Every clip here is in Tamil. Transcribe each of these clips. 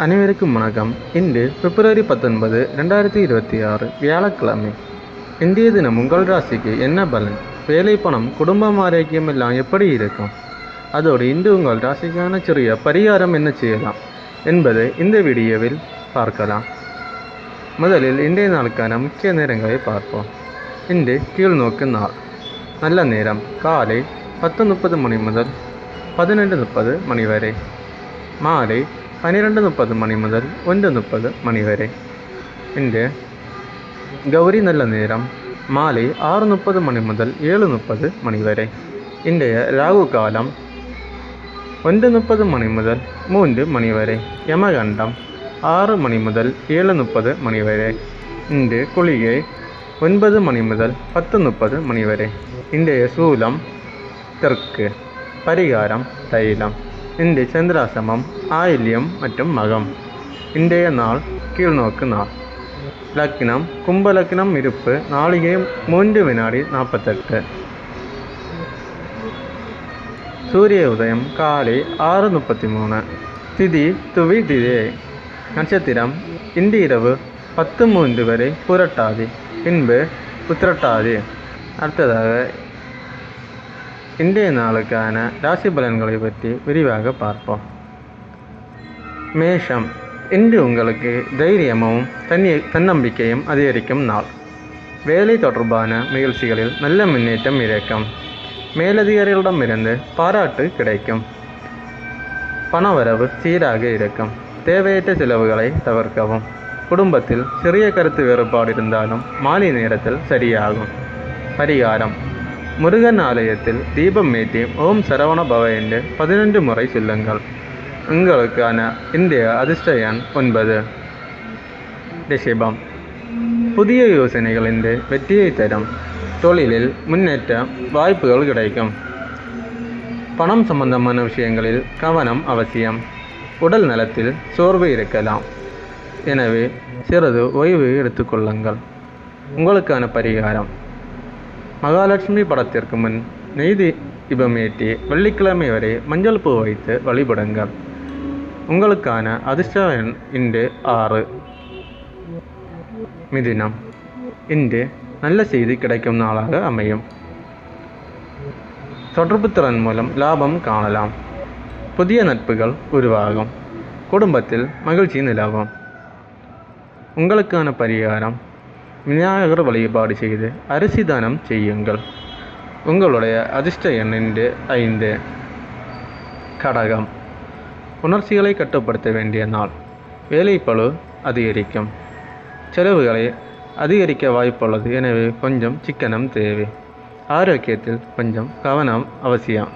அனைவருக்கும் வணக்கம். இன்று பிப்ரவரி 19, 2026 வியாழக்கிழமை. இன்றைய தினம் உங்கள் ராசிக்கு என்ன பலன், வேலை, பணம், குடும்பம், ஆரோக்கியம் எல்லாம் எப்படி இருக்கும், அதோடு இன்று உங்கள் ராசிக்கான சிறிய பரிகாரம் என்ன செய்யலாம் என்பதை இந்த வீடியோவில் பார்க்கலாம். முதலில் இன்றைய நாளுக்கான முக்கிய நேரங்களை பார்ப்போம். இன்று கீழ்நோக்கு நாள். நல்ல நேரம் காலை 10:30 மணி முதல் 12:30 மணி வரை, மாலை 12:30 மணி முதல் 1:30 மணி வரை. இன்று கௌரி நல்ல நேரம் மாலை 6:30 மணி முதல் 7:30 மணி வரை. இன்றைய ராகு காலம் 1:30 மணி முதல் 3 மணி வரை. யமகண்டம் 6 மணி முதல் 7:30 மணி வரை. இன்று குளிகை 9 மணி முதல் 10:30 மணி வரை. இன்றைய சூலம் தெற்கு. பரிகாரம் தைலம். இன்று சந்திராசமம், ஆயில்யம் மற்றும் மகம். இன்றைய நாள் கீழ்நோக்கு நாள். லக்னம் கும்ப லக்னம். இருப்பு நாளிகை 3 வினாடி 48. சூரிய உதயம் காலை 6:33. திதி துவி திதே. நட்சத்திரம் இன்று இரவு 10:03 வரை புரட்டாதி, பின்பு உத்திரட்டாதி. அடுத்ததாக இன்றைய நாளுக்கான ராசி பலன்களை பற்றி விரிவாக பார்ப்போம். மேஷம். இன்று உங்களுக்கு தைரியமும் தன்னம்பிக்கையும் அதிகரிக்கும் நாள். வேலை தொடர்பான நிகழ்ச்சிகளில் நல்ல முன்னேற்றம் இருக்கும். மேலதிகாரிகளிடமிருந்து பாராட்டு கிடைக்கும். பணவரவு சீராக இருக்கும். தேவையற்ற செலவுகளை தவிர்க்கவும். குடும்பத்தில் சிறிய கருத்து வேறுபாடு இருந்தாலும் மாலை நேரத்தில் சரியாகும். பரிகாரம் முருகன் ஆலயத்தில் தீபம் ஏற்றி ஓம் சரவண பவ என்று 11 முறை சொல்லுங்கள். உங்களுக்கான இந்திய அதிர்ஷ்ட எண் 9. ரிஷபம். புதிய யோசனைகள் இன்று வெற்றியை தரும். தொழிலில் முன்னேற்ற வாய்ப்புகள் கிடைக்கும். பணம் சம்பந்தமான விஷயங்களில் கவனம் அவசியம். உடல் நலத்தில் சோர்வு இருக்கலாம், எனவே சிறிது ஓய்வு எடுத்துக்கொள்ளுங்கள். உங்களுக்கான பரிகாரம் மகாலட்சுமி படத்திற்கு முன் நெய் தீபம் ஏற்றி வெள்ளிக்கிழமை வரை மஞ்சள் பூ வைத்து வழிபடுங்கள். உங்களுக்கான அதிர்ஷ்ட எண் இன்று 6. மிதுனம். இன்று நல்ல செய்தி கிடைக்கும் நாளாக அமையும். தொடர்பு திறன் மூலம் லாபம் காணலாம். புதிய நட்புகள் உருவாகும். குடும்பத்தில் மகிழ்ச்சி நிலவும். உங்களுக்கான பரிகாரம் விநாயகர் வழிபாடு செய்து அரிசி தானம் செய்யுங்கள். உங்களுடைய அதிர்ஷ்ட எண் இன்று 5. கடகம். உணர்ச்சிகளை கட்டுப்படுத்த வேண்டிய நாள். வேலைப்பளு அதிகரிக்கும். செலவுகளை அதிகரிக்க வாய்ப்புள்ளது, எனவே கொஞ்சம் சிக்கனம் தேவை. ஆரோக்கியத்தில் கொஞ்சம் கவனம் அவசியம்.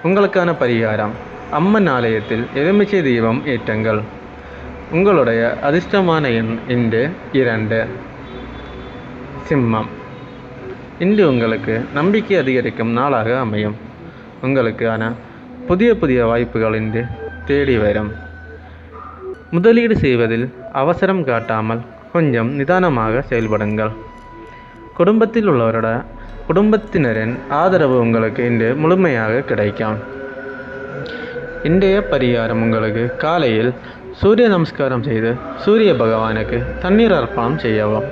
உங்களுக்கான பரிகாரம் அம்மன் ஆலயத்தில் எலுமிச்சை தீபம் ஏற்றுங்கள். உங்களுடைய அதிர்ஷ்டமான எண் இன்று 2. சிம்மம். இன்று உங்களுக்கு நம்பிக்கை அதிகரிக்கும் நாளாக அமையும். உங்களுக்கான புதிய வாய்ப்புகள் இன்று தேடி வரும். முதலீடு செய்வதில் அவசரம் காட்டாமல் கொஞ்சம் நிதானமாக செயல்படுங்கள். குடும்பத்தினரின் ஆதரவு உங்களுக்கு இன்று முழுமையாக கிடைக்கும். இன்றைய பரிகாரம் உங்களுக்கு காலையில் சூரிய நமஸ்காரம் செய்து சூரிய பகவானுக்கு தண்ணீர் அர்ப்பணம் செய்யவும்.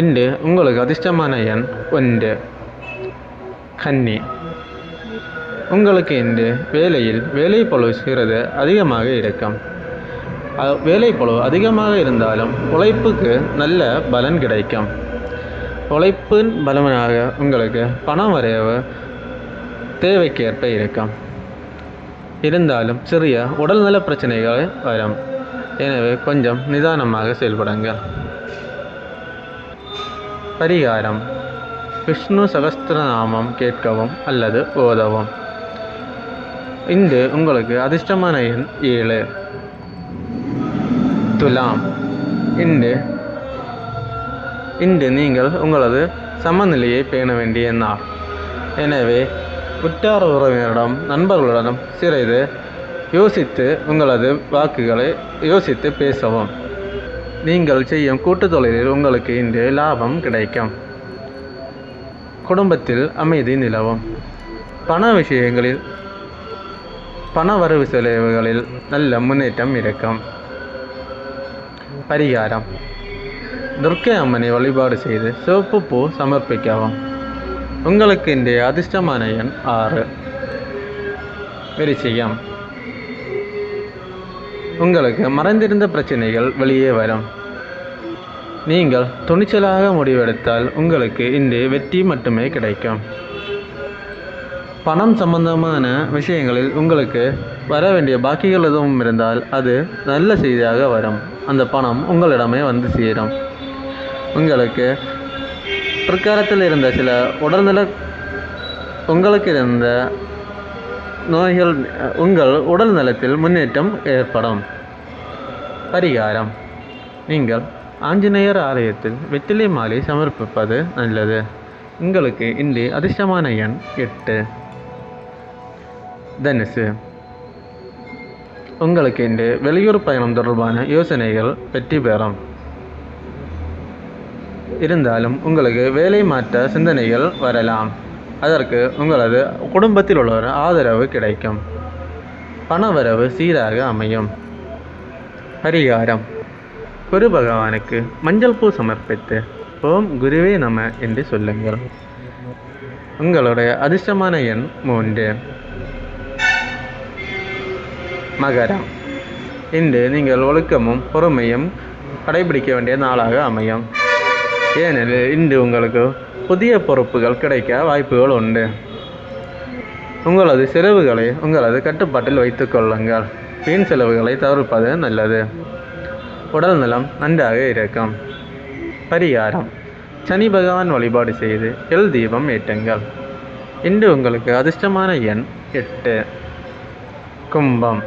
இன்று உங்களுக்கு அதிர்ஷ்டமான எண் 1. கன்னி. உங்களுக்கு இன்று வேலைப்பளு சிறிது அதிகமாக இருக்கும். வேலைப்பளு அதிகமாக இருந்தாலும் உழைப்புக்கு நல்ல பலன் கிடைக்கும். உழைப்பின் பலனாக உங்களுக்கு பணம் வரைவு தேவைக்கேற்ப இருக்கும். இருந்தாலும் சிறிய உடல்நல பிரச்சனைகள் வரும், எனவே கொஞ்சம் நிதானமாக செயல்படுங்கள். பரிகாரம் விஷ்ணு சகஸ்திரநாமம் கேட்கவும் அல்லது ஓதவும். இன்று உங்களுக்கு அதிர்ஷ்டமான எண் 7. துலாம். இன்று நீங்கள் உங்களது சமநிலையை பேண வேண்டிய நாள், எனவே உற்றார் உறவினரிடம் நண்பர்களுடன் சிறிது யோசித்து உங்களது வாக்குகளை யோசித்து பேசவும். நீங்கள் செய்யும் கூட்டுத் தொழிலில் உங்களுக்கு இன்று லாபம் கிடைக்கும். குடும்பத்தில் அமைதி நிலவும். பண விஷயங்களில் பண வரவு செலவுகளில் நல்ல முன்னேற்றம் இருக்கும். பரிகாரம்: துர்க்கை அம்மனை வழிபாடு செய்து சிவப்பு பூ சமர்ப்பிக்கவும். உங்களுக்கு இன்றைய அதிர்ஷ்டமான எண் 6. விருச்சிகம்: உங்களுக்கு மறைந்திருந்த பிரச்சனைகள் வெளியே வரும். நீங்கள் துணிச்சலாக முடிவெடுத்தால் உங்களுக்கு இன்று வெற்றி மட்டுமே கிடைக்கும். பணம் சம்பந்தமான விஷயங்களில் உங்களுக்கு வர வேண்டிய பாக்கிகள் எதுவும் இருந்தால் அது நல்ல செய்தியாக வரும். அந்த பணம் உங்களிடமே வந்து சேரும். உங்களுக்கு பிற்காலத்தில் இருந்த சில உங்களுக்கு இருந்த நோய்கள் உங்கள் உடல் நலத்தில் முன்னேற்றம் ஏற்படும். பரிகாரம்: நீங்கள் ஆஞ்சநேயர் ஆலயத்தில் வெற்றிலை மாலை சமர்ப்பிப்பது நல்லது. உங்களுக்கு இன்று அதிர்ஷ்டமான எண் 8. தனுசு: உங்களுக்கு இன்று வெளியூர் பயணம் தொடர்பான யோசனைகள் வெற்றி பெறும். இருந்தாலும் உங்களுக்கு வேலை மாற்ற சிந்தனைகள் வரலாம். அதற்கு உங்களது குடும்பத்தில் உள்ளவர் ஆதரவு கிடைக்கும். பணவரவு சீராக அமையும். பரிகாரம்: குரு பகவானுக்கு மஞ்சள் பூ சமர்ப்பித்து ஓம் குருவே நம என்று சொல்லுங்கள். உங்களுடைய அதிர்ஷ்டமான எண் 3. மகரம்: இன்று நீங்கள் ஒழுக்கமும் பொறுமையும் கடைபிடிக்க வேண்டிய நாளாக அமையும். ஏனெனில் இன்று உங்களுக்கு புதிய பொறுப்புகள் கிடைக்க வாய்ப்புகள் உண்டு. உங்களது செலவுகளை உங்களது கட்டுப்பாட்டில் வைத்துக் கொள்ளுங்கள். வீண் செலவுகளை தவிர்ப்பது நல்லது. உடல் நலம் நன்றாக இருக்கும். பரிகாரம்: சனி பகவான் வழிபாடு செய்து எல் தீபம் ஏற்றுங்கள். இன்று உங்களுக்கு அதிர்ஷ்டமான எண் 8. கும்பம்: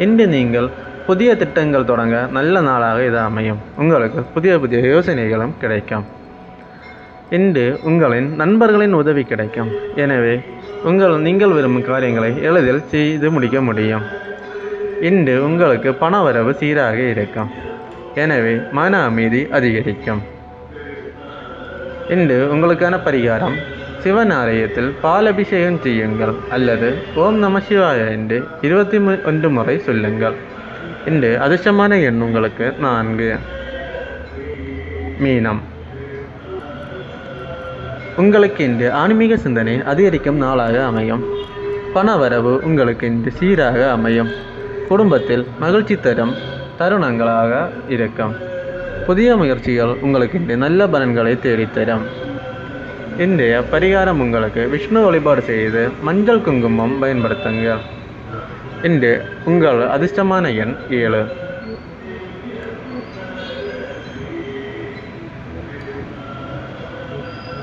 இன்று நீங்கள் புதிய திட்டங்கள் தொடங்க நல்ல நாளாக இது அமையும். உங்களுக்கு புதிய புதிய யோசனைகளும் கிடைக்கும். இன்று உங்களின் நண்பர்களின் உதவி கிடைக்கும். எனவே நீங்கள் விரும்பும் காரியங்களை எளிதில் செய்து முடிக்க முடியும். இன்று உங்களுக்கு பண வரவு சீராக இருக்கும். எனவே மன அமைதி அதிகரிக்கும். இன்று உங்களுக்கான பரிகாரம்: சிவன் ஆலயத்தில் பால் அபிஷேகம் செய்யுங்கள் அல்லது ஓம் நம சிவாய என்று 21 முறை சொல்லுங்கள். இன்று அதிர்ஷ்டமான எண் உங்களுக்கு 4. மீனம்: உங்களுக்கு இன்று ஆன்மீக சிந்தனை அதிகரிக்கும் நாளாக அமையும். பண வரவு உங்களுக்கு இன்று சீராக அமையும். குடும்பத்தில் மகிழ்ச்சி தரும் தருணங்களாக இருக்கும். புதிய முயற்சிகள் உங்களுக்கு இன்று நல்ல பலன்களை தேடித்தரும். இன்றைய பரிகாரம்: உங்களுக்கு விஷ்ணு வழிபாடு செய்து மஞ்சள் குங்குமம் பயன்படுத்துங்கள். இன்று உங்கள் அதிர்ஷ்டமான எண் 7.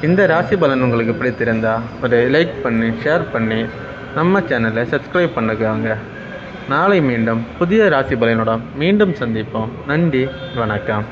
இந்த ராசி பலன் உங்களுக்கு பிடித்திருந்தா ஒரு லைக் பண்ணி ஷேர் பண்ணி நம்ம சேனலை சப்ஸ்கிரைப் பண்ணுங்க. நாளை மீண்டும் புதிய ராசி பலனுடன் மீண்டும் சந்திப்போம். நன்றி, வணக்கம்.